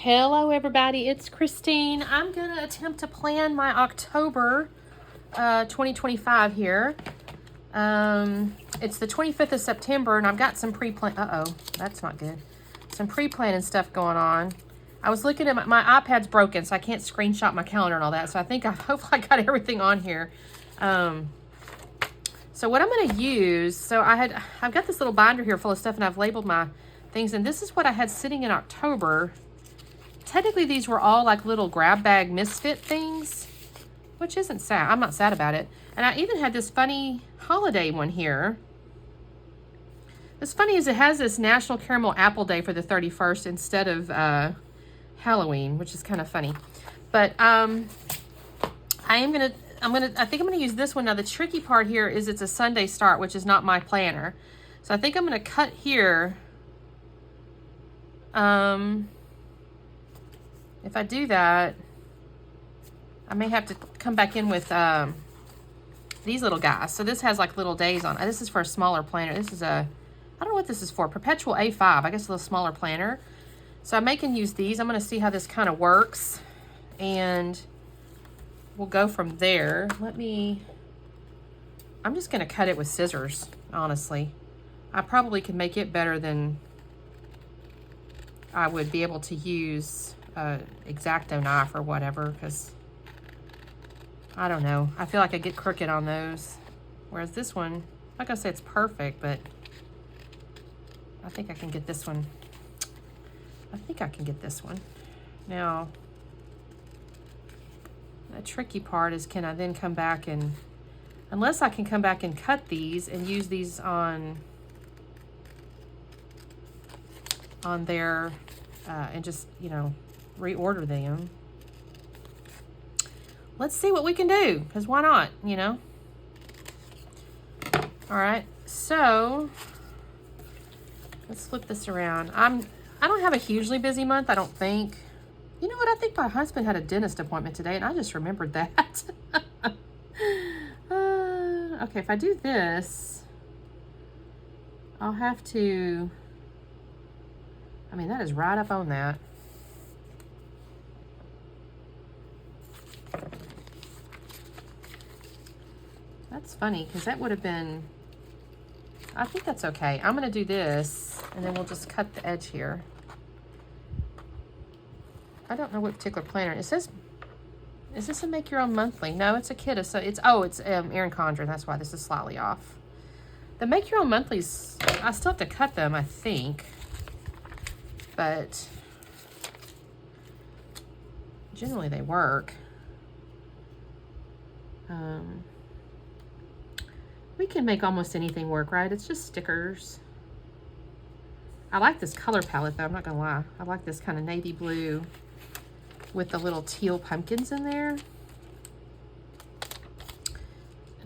Hello everybody, it's Christine. I'm going to attempt to plan my October 2025 here. It's the 25th of September and I've got some pre-plan. Uh-oh, that's not good. Some pre-planning stuff going on. I was looking at my iPad's broken, so I can't screenshot my calendar and all that. So I think hopefully I got everything on here. So what I'm going to use, I've got this little binder here full of stuff and I've labeled my things. And this is what I had sitting in October. Technically, these were all like little grab bag misfit things, which isn't sad. I'm not sad about it. And I even had this funny holiday one here. What's funny is it has this National Caramel Apple Day for the 31st instead of Halloween, which is kind of funny. But I think I'm gonna use this one. Now the tricky part here is it's a Sunday start, which is not my planner. So I think I'm gonna cut here. If I do that, I may have to come back in with these little guys. So this has like little days on it. This is for a smaller planner. This is I don't know what this is for. Perpetual A5, I guess a little smaller planner. So I may can use these. I'm gonna see how this kind of works and we'll go from there. I'm just gonna cut it with scissors, honestly. I probably could make it better than I would be able to use X-Acto knife or whatever, because I don't know. I feel like I get crooked on those. Whereas this one, I'm not gonna say it's perfect, but I think I can get this one. Now, the tricky part is, can I then come back and, unless I can come back and cut these and use these on there and just, you know, reorder them. Let's see what we can do, because why not, you know? All right, so let's flip this around. I don't have a hugely busy month, I don't think. You know what? I think my husband had a dentist appointment today, and I just remembered that. Okay, if I do this, I'll have to, I mean, that is right up on that. That's funny, because that would have been, I think that's okay. I'm going to do this, and then we'll just cut the edge here. I don't know what particular planner. It says, is this a make your own monthly? No, it's a kit. So it's Erin Condren. That's why this is slightly off. The make your own monthlies, I still have to cut them, I think. But generally they work. We can make almost anything work, right? It's just stickers. I like this color palette though, I'm not gonna lie. I like this kind of navy blue with the little teal pumpkins in there. And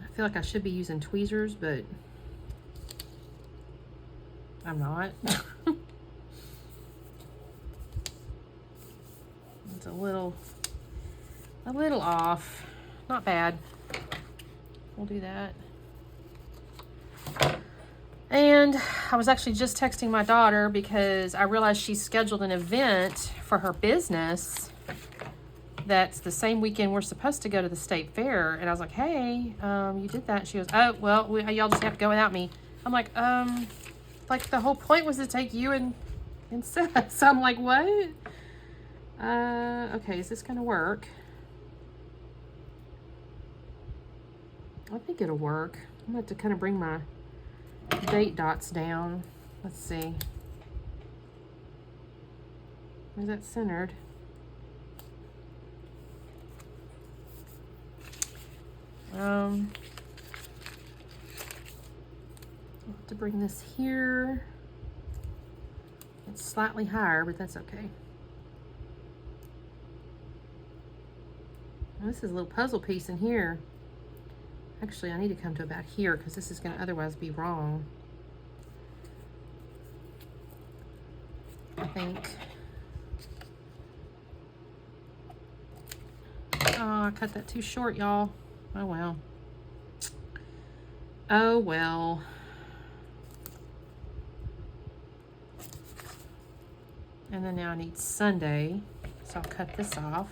I feel like I should be using tweezers, but I'm not. It's a little off. Not bad. We'll do that. And I was actually just texting my daughter because I realized she's scheduled an event for her business that's the same weekend we're supposed to go to the state fair. And I was like, hey, you did that. And she goes, oh, well, y'all just have to go without me. I'm like the whole point was to take you and Seth. So I'm like, what? Okay, is this gonna work? I think it'll work. I'm gonna have to kind of bring my date dots down. Let's see. Where's that centered? I'll have to bring this here. It's slightly higher, but that's okay. Well, this is a little puzzle piece in here. Actually, I need to come to about here because this is going to otherwise be wrong. I think. Oh, I cut that too short, y'all. Oh, well. Oh, well. And then now I need Sunday, so I'll cut this off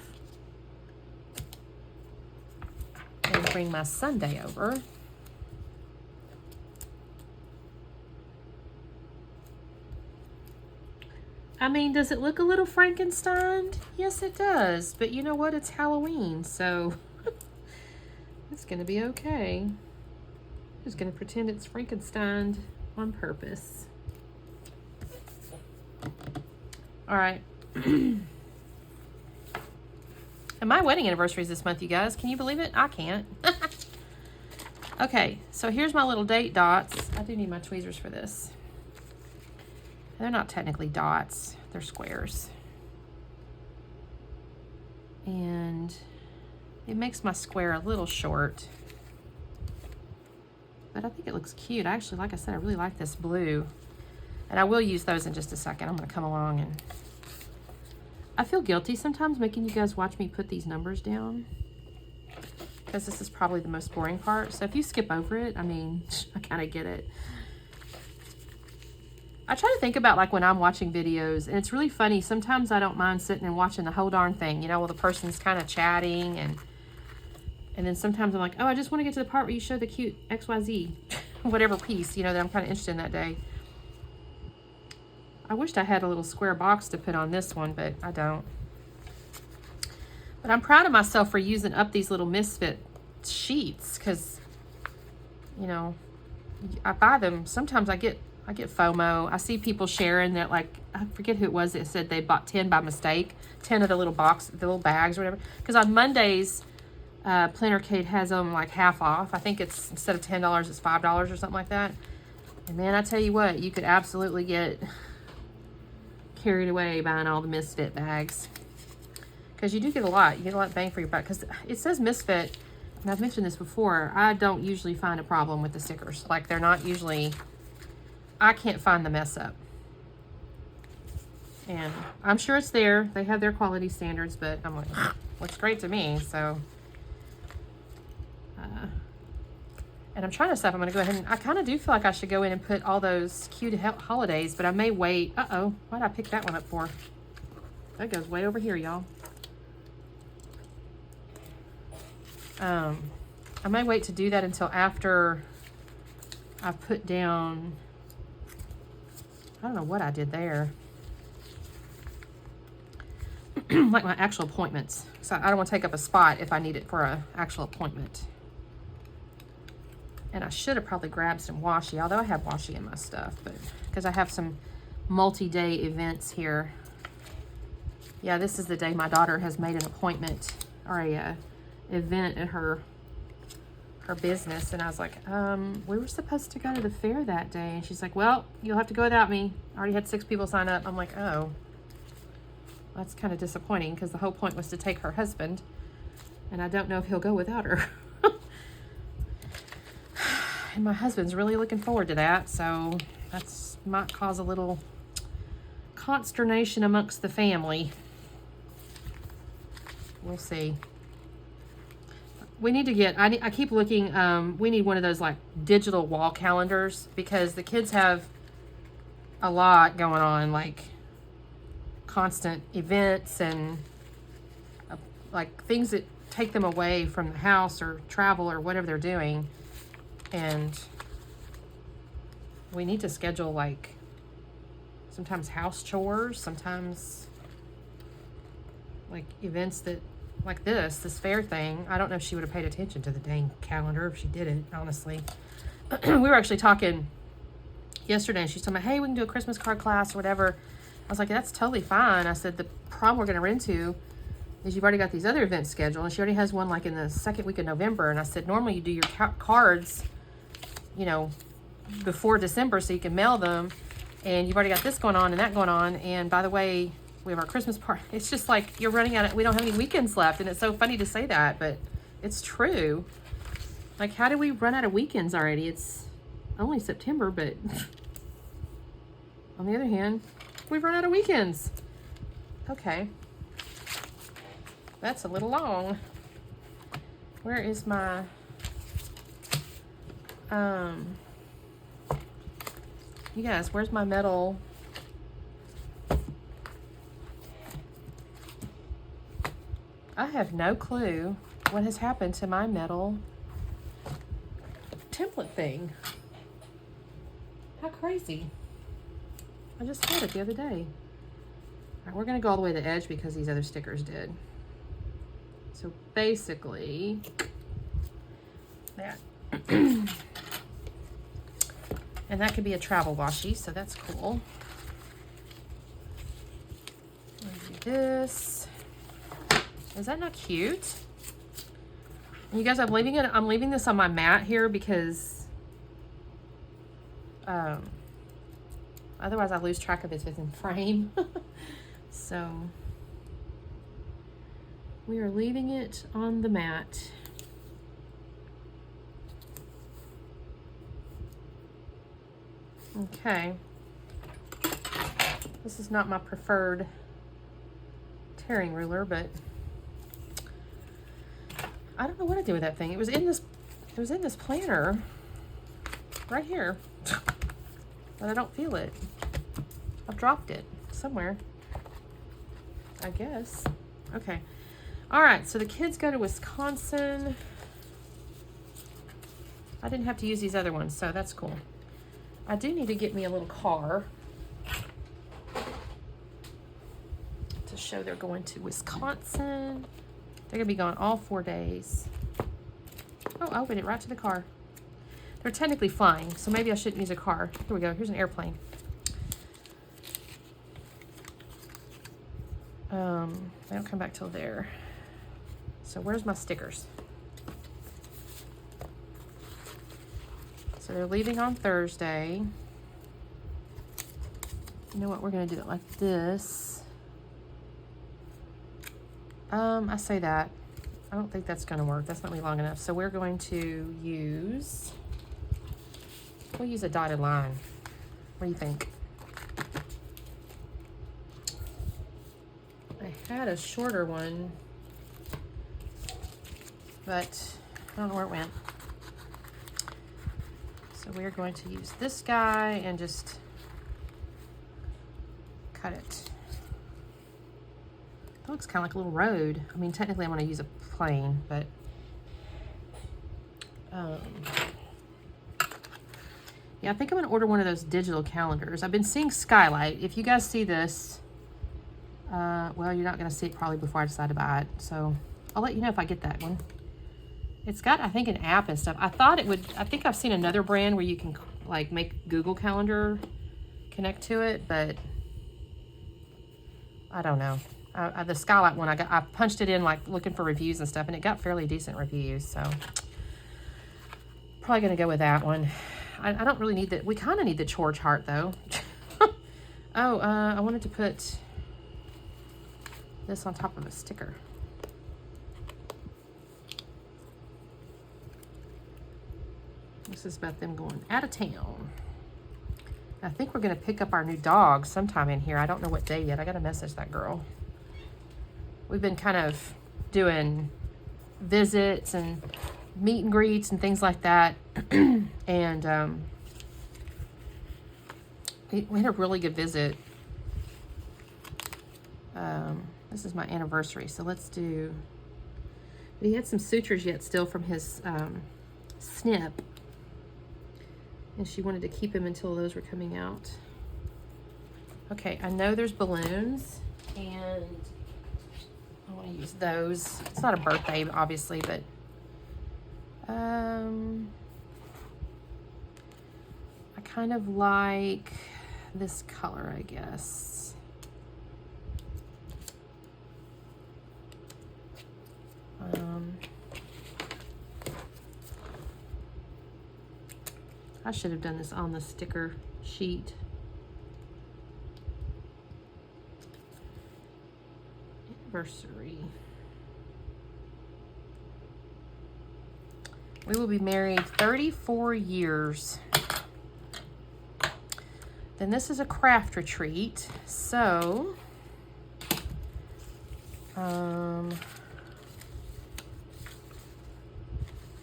and bring my Sunday over. I mean, does it look a little Frankenstein? Yes, it does. But you know what? It's Halloween, so it's going to be okay. I'm just going to pretend it's Frankenstein on purpose. All right. And my wedding anniversary is this month, you guys. Can you believe it? I can't. Okay, so here's my little date dots. I do need my tweezers for this. They're not technically dots, they're squares. And it makes my square a little short. But I think it looks cute. Actually, like I said, I really like this blue. And I will use those in just a second. I'm gonna come along and... I feel guilty sometimes making you guys watch me put these numbers down, because this is probably the most boring part. So if you skip over it, I mean, I kind of get it. I try to think about like when I'm watching videos, and it's really funny. Sometimes I don't mind sitting and watching the whole darn thing, you know, while the person's kind of chatting, and then sometimes I'm like, oh, I just want to get to the part where you show the cute XYZ, whatever piece, you know, that I'm kind of interested in that day. I wished I had a little square box to put on this one, but I don't. But I'm proud of myself for using up these little misfit sheets, because, you know, I buy them. Sometimes I get FOMO. I see people sharing that, like, I forget who it was that said they bought 10 by mistake, 10 of the little box, the little bags or whatever. Because on Mondays, PlannerKate has them like half off. I think it's, instead of $10, it's $5 or something like that. And man, I tell you what, you could absolutely get carried away buying all the misfit bags. Because you do get a lot. You get a lot of bang for your buck. Because it says misfit, and I've mentioned this before, I don't usually find a problem with the stickers. Like, they're not usually... I can't find the mess up. And I'm sure it's there. They have their quality standards, but I'm like, looks great to me, so. And I'm trying to decide if I'm going to go ahead and, I kind of do feel like I should go in and put all those cute holidays, but I may wait. Uh-oh, why did I pick that one up for? That goes way over here, y'all. I may wait to do that until after I've put down, I don't know what I did there. Like my actual appointments. So I don't want to take up a spot if I need it for an actual appointment. And I should have probably grabbed some washi, although I have washi in my stuff, but because I have some multi-day events here. Yeah, this is the day my daughter has made an appointment or a event at her business, and I was like, we were supposed to go to the fair that day, and she's like, well, you'll have to go without me. I already had 6 people sign up. I'm like, oh, that's kind of disappointing, because the whole point was to take her husband, and I don't know if he'll go without her. And my husband's really looking forward to that, so that's might cause a little consternation amongst the family. We'll see. We need to get, I keep looking, we need one of those like digital wall calendars, because the kids have a lot going on, like constant events and like things that take them away from the house or travel or whatever they're doing. And we need to schedule like sometimes house chores, sometimes like events that, like this fair thing. I don't know if she would have paid attention to the dang calendar if she didn't, honestly. We were actually talking yesterday, and she's talking about, hey, we can do a Christmas card class or whatever. I was like, that's totally fine. I said, the problem we're going to run into is you've already got these other events scheduled, and she already has one like in the second week of November. And I said, normally you do your cards, you know, before December so you can mail them, and you've already got this going on and that going on. And by the way, we have our Christmas party. It's just like you're running out of, we don't have any weekends left. And it's so funny to say that, but it's true. Like, how do we run out of weekends already? It's only September, but on the other hand, we've run out of weekends. Okay. That's a little long. Where is my, you guys, where's my metal? I have no clue what has happened to my metal template thing. How crazy. I just had it the other day. All right, we're gonna go all the way to the edge because these other stickers did. So basically, that. And that could be a travel washi, so that's cool. Let's do this. Is that not cute? And you guys, I'm leaving this on my mat here because otherwise I lose track of it if it's in frame. So we are leaving it on the mat. Okay. This is not my preferred tearing ruler, but I don't know what to do with that thing. It was in this planner right here, but I don't feel it. I've dropped it somewhere, I guess. Okay. All right, so the kids go to Wisconsin. I didn't have to use these other ones, so that's cool. I do need to get me a little car to show they're going to Wisconsin. They're gonna be gone all 4 days. Oh, I opened it right to the car. They're technically flying, so maybe I shouldn't use a car. Here we go, here's an airplane. They don't come back till there. So where's my stickers? So they're leaving on Thursday. You know what, we're gonna do it like this. I say that. I don't think that's gonna work. That's not really long enough. So we're going to use, we'll use a dotted line. What do you think? I had a shorter one, but I don't know where it went. So we're going to use this guy and just cut it. It looks kind of like a little road. I mean, technically I'm going to use a plane, but yeah, I think I'm going to order one of those digital calendars. I've been seeing Skylight. If you guys see this, well, you're not going to see it probably before I decide to buy it. So I'll let you know if I get that one. It's got, I think, an app and stuff. I thought it would, I think I've seen another brand where you can like make Google Calendar connect to it, but I don't know. The Skylight one, I punched it in like looking for reviews and stuff, and it got fairly decent reviews, so probably gonna go with that one. I don't really need that. We kind of need the chore chart though. Oh, I wanted to put this on top of a sticker. This is about them going out of town. I think we're gonna pick up our new dog sometime in here. I don't know what day yet. I gotta message that girl. We've been kind of doing visits and meet and greets and things like that. And we had a really good visit. This is my anniversary, so let's do, he had some sutures yet still from his snip, and she wanted to keep him until those were coming out. Okay, I know there's balloons, and I want to use those. It's not a birthday, obviously, but I kind of like this color, I guess. I should have done this on the sticker sheet. Anniversary. We will be married 34 years. Then this is a craft retreat. So,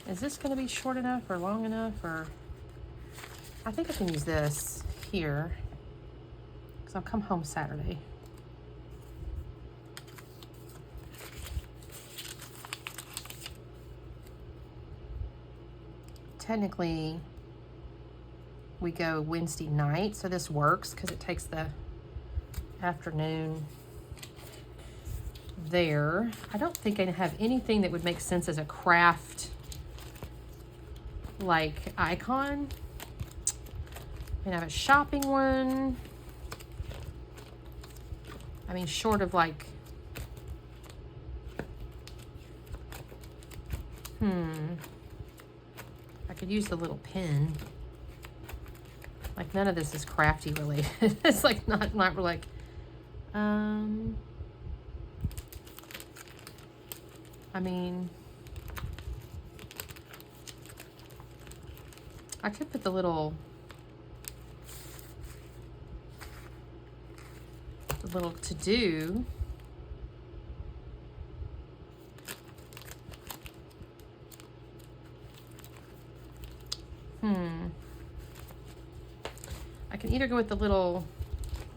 is this going to be short enough or long enough, or I think I can use this here because I'll come home Saturday. technically we go Wednesday night, so this works because it takes the afternoon there. I don't think I have anything that would make sense as a craft like icon. And I have a shopping one. I mean, short of like, I could use the little pin. Like, none of this is crafty related. It's like not like, I mean, I could put the little to-do. I can either go with the little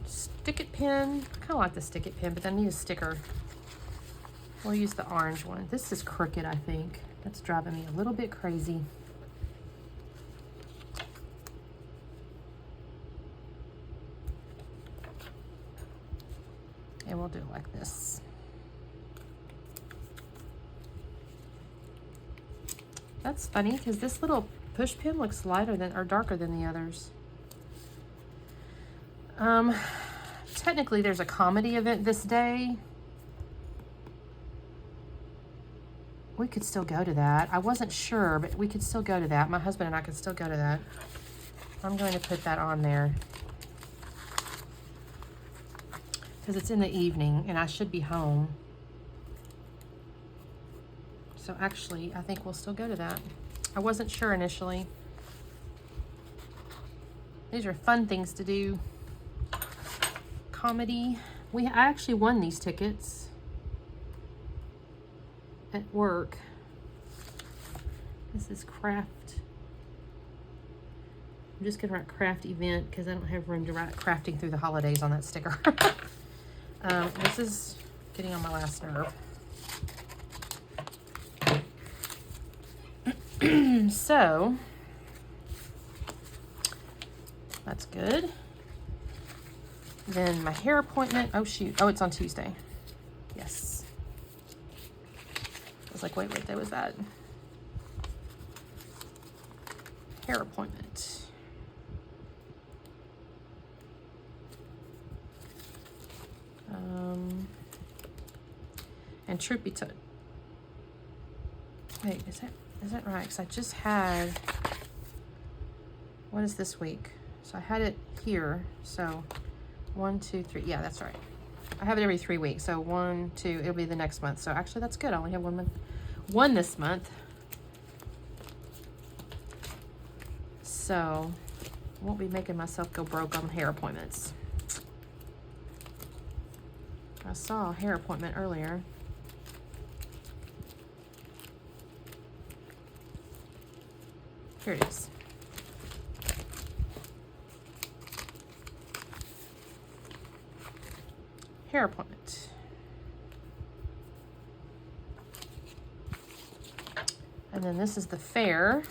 stick-it pin. I kind of like the stick-it pin, but I need a sticker. We'll use the orange one. This is crooked, I think. That's driving me a little bit crazy. And we'll do it like this. That's funny because this little push pin looks lighter than or darker than the others. Technically there's a comedy event this day. We could still go to that. I wasn't sure, but we could still go to that. My husband and I could still go to that. I'm going to put that on there because it's in the evening and I should be home. So actually, I think we'll still go to that. I wasn't sure initially. These are fun things to do. Comedy. I actually won these tickets at work. This is craft. I'm just gonna write craft event because I don't have room to write crafting through the holidays on that sticker. This is getting on my last nerve. So that's good. Then my hair appointment. Oh shoot. Oh, it's on Tuesday. Yes. I was like, wait, what day was that? Hair appointment. And truth be told, wait, is that right? Because I just had, what is this week? So I had it here. So 1, 2, 3. Yeah, that's right. I have it every 3 weeks. So 1, 2, it'll be the next month. So actually that's good. I only have 1 month, one this month. So I won't be making myself go broke on hair appointments. I saw a hair appointment earlier. Here it is. Hair appointment. And then this is the fair.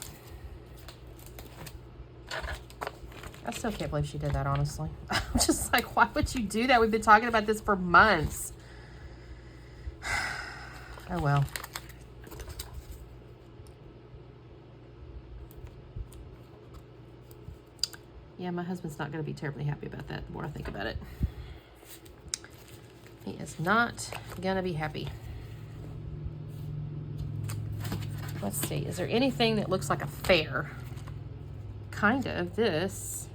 I still can't believe she did that, honestly. I'm just like, why would you do that? We've been talking about this for months. Oh, well. Yeah, my husband's not going to be terribly happy about that the more I think about it. He is not going to be happy. Let's see. Is there anything that looks like a fair? Kind of. This.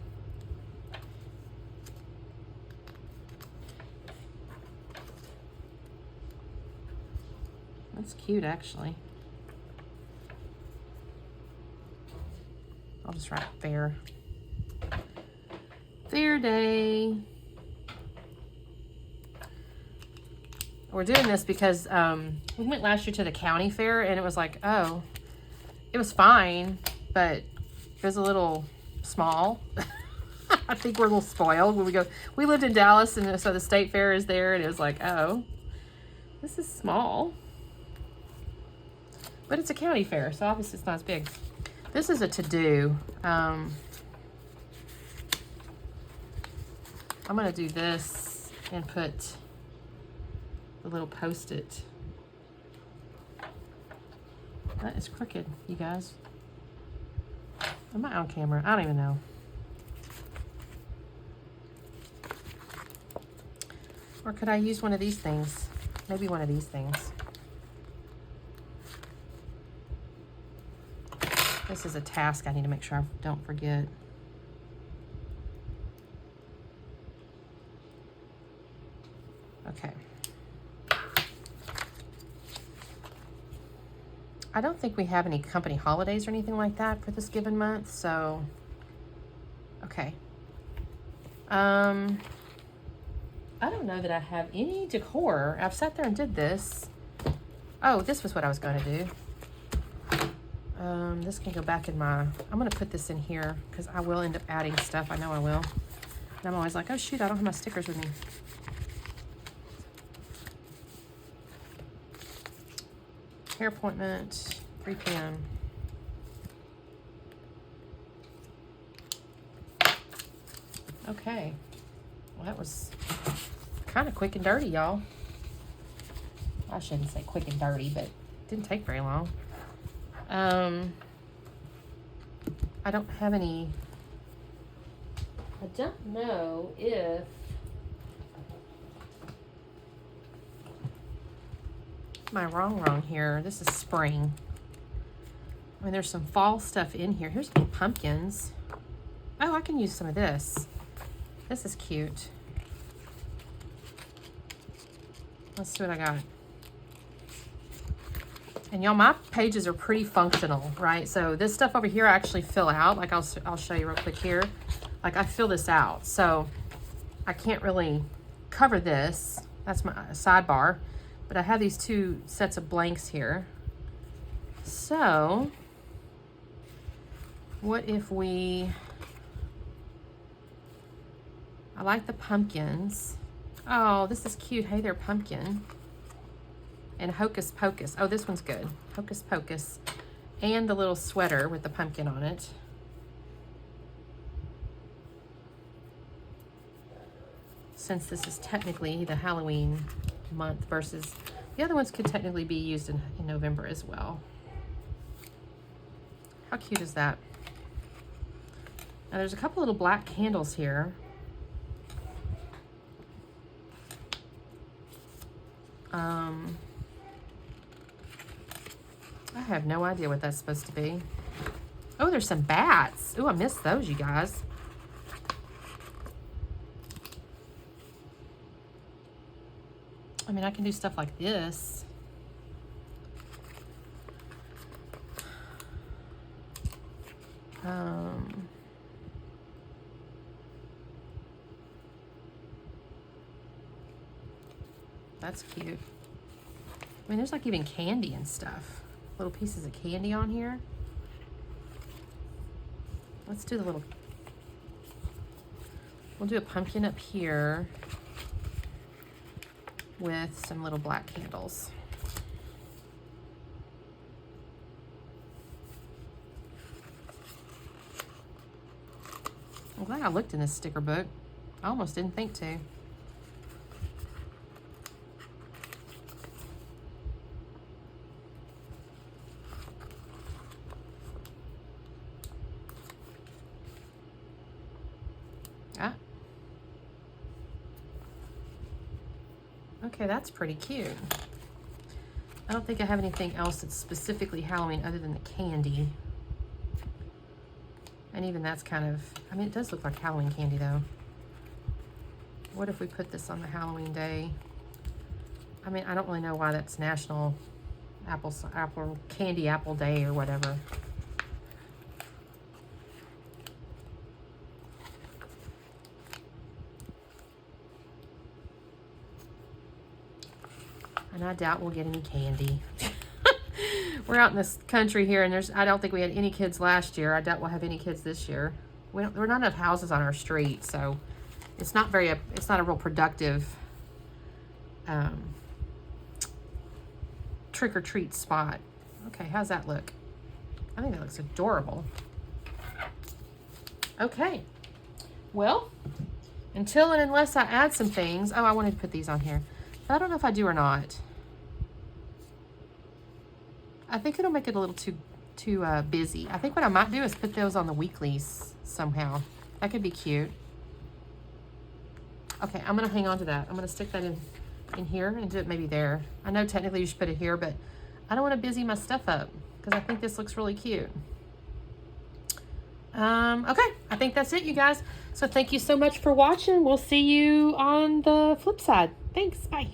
That's cute, actually. I'll just write fair. Fair day. We're doing this because we went last year to the county fair and it was like, oh, it was fine, but it was a little small. I think we're a little spoiled when we go. We lived in Dallas, and so the state fair is there, and it was like, oh, this is small. But it's a county fair, so obviously it's not as big. This is a to-do. I'm gonna do this and put the little Post-it. That is crooked, you guys. Am I on camera? I don't even know. Or could I use one of these things? Maybe one of these things. This is a task I need to make sure I don't forget. Okay. I don't think we have any company holidays or anything like that for this given month, so okay. I don't know that I have any decor. I've sat there and did this. Oh, this was what I was going to do. This can go back in my, I'm going to put this in here because I will end up adding stuff. I know I will. And I'm always like, oh shoot, I don't have my stickers with me. Hair appointment, 3 p.m. Okay. Well, that was kind of quick and dirty, y'all. I shouldn't say quick and dirty, but it didn't take very long. I don't have any, I don't know if, am I wrong here? This is spring. I mean, there's some fall stuff in here. Here's some pumpkins. Oh, I can use some of this. This is cute. Let's see what I got. And y'all, my pages are pretty functional, right? So this stuff over here I actually fill out. Like I'll show you real quick here. Like I fill this out. So I can't really cover this. That's my sidebar. But I have these 2 sets of blanks here. So what if we, I like the pumpkins. Oh, this is cute. Hey there, pumpkin. And Hocus Pocus. Oh, this one's good. Hocus Pocus. And the little sweater with the pumpkin on it. Since this is technically the Halloween month versus the other ones could technically be used in November as well. How cute is that? Now there's a couple little black candles here. I have no idea what that's supposed to be. Oh, there's some bats. Oh, I missed those, you guys. I mean, I can do stuff like this. That's cute. I mean, there's like even candy and stuff. Little pieces of candy on here. Let's do the little, we'll do a pumpkin up here with some little black candles. I'm glad I looked in this sticker book. I almost didn't think to. Okay, that's pretty cute. I don't think I have anything else that's specifically Halloween other than the candy. And even that's kind of, I mean, it does look like Halloween candy though. What if we put this on the Halloween day? I mean, I don't really know why that's National Candy Apple Day or whatever. And I doubt we'll get any candy. We're out in this country here, and I don't think we had any kids last year. I doubt we'll have any kids this year. There are not enough houses on our street, so it's not a real productive trick-or-treat spot. Okay, how's that look? I think that looks adorable. Okay. Well, until and unless I add some things. Oh, I wanted to put these on here. But I don't know if I do or not. I think it'll make it a little too busy. I think what I might do is put those on the weeklies somehow. That could be cute. Okay, I'm gonna hang on to that. I'm gonna stick that in here and do it maybe there. I know technically you should put it here, but I don't want to busy my stuff up because I think this looks really cute. Okay, I think that's it, you guys. So thank you so much for watching. We'll see you on the flip side. Thanks, bye.